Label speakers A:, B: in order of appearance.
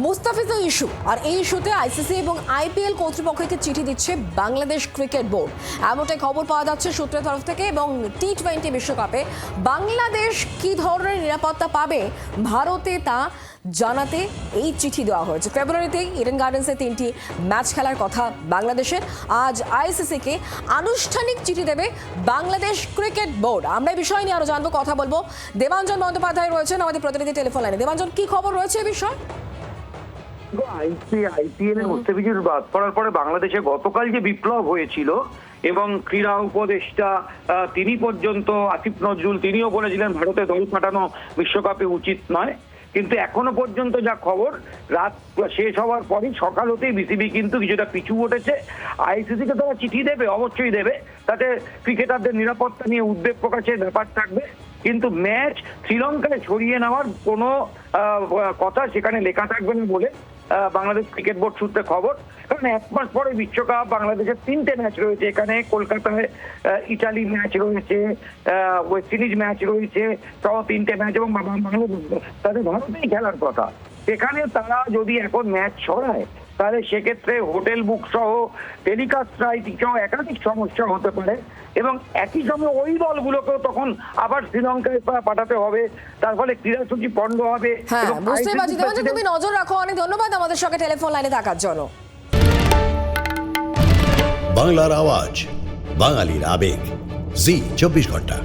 A: Mustafizur issue আর এই ইস্যুতে ICC এবং আইপিএল কর্তৃপক্ষকে চিঠি দিচ্ছে বাংলাদেশ ক্রিকেট বোর্ড। এমনটাই খবর পাওয়া যাচ্ছে সূত্রের তরফ থেকে। এবং টি-20 বিশ্বকাপে বাংলাদেশ কি ধরনের নিরাপত্তা পাবে ভারতে তা জানাতে এই চিঠি দেওয়া হয়েছে। ফেব্রুয়ারিতেই ইডেন গার্ডেন্সে 3টি ম্যাচ খেলার কথা বাংলাদেশের। আজ আইসিসিকে আনুষ্ঠানিক চিঠি দেবে বাংলাদেশ ক্রিকেট বোর্ড। আমরা এই বিষয় নিয়ে আরো জানবো, কথা বলবো। দেবাঞ্জন বন্দ্যোপাধ্যায় রয়েছেন আমাদের প্রতিনিধি টেলিফোন লাইনে। দেবাঞ্জন, কি খবর রয়েছে এই বিষয়?
B: আইপিএল এর মুস্তাফিজুর বাদ পড়ার পরে বাংলাদেশে গতকাল যে বিপ্লব হয়েছিল এবং ক্রীড়া উপদেষ্টা তিনি পর্যন্ত আসিফ নজরুল তিনিও বলেছিলেন ভারতে দল পাঠানো বিশ্বকাপে উচিত নয়, কিন্তু এখনো পর্যন্ত যা খবর রাত শেষ হওয়ার পরই সকাল হতেই বিসিবি কিন্তু কিছুটা পিছু উঠেছে। আইসিসিকে তারা চিঠি দেবে, অবশ্যই দেবে, তাতে ক্রিকেটারদের নিরাপত্তা নিয়ে উদ্বেগ প্রকাশের ব্যাপার থাকবে, কিন্তু ম্যাচ শ্রীলঙ্কায় ছড়িয়ে নেওয়ার কোনো কথা সেখানে লেখা থাকবে না বলে বাংলাদেশ ক্রিকেট বোর্ড সূত্রে খবর। কারণ এক মাস পরে বিশ্বকাপ, বাংলাদেশের 3টে ম্যাচ রয়েছে এখানে, কলকাতায় ইটালি ম্যাচ রয়েছে, ওয়েস্ট ইন্ডিজ ম্যাচ রয়েছে, সহ 3টে ম্যাচ, এবং তাদের ভারতেই খেলার কথা। সেখানে তারা যদি এখন ম্যাচ ছড়ায় তাহলে সেক্ষেত্রে হোটেল বুক সহ টেলিকাস্ট রাইট সহ একাধিক সমস্যা হতে পারে, এবং একই সঙ্গে ওই দলগুলোকেও তখন আবার শ্রীলঙ্কায় পাঠাতে হবে, তার ফলে ক্রীড়াসূচি পণ্ড হবে।
A: হ্যাঁ, বুঝতে পারছি। তুমি নজর রাখো। অনেক ধন্যবাদ আমাদের সঙ্গে টেলিফোন লাইনে থাকার জন্য।
C: বাংলার আওয়াজ, বাঙালির আবেগ, জি 24 ঘন্টা।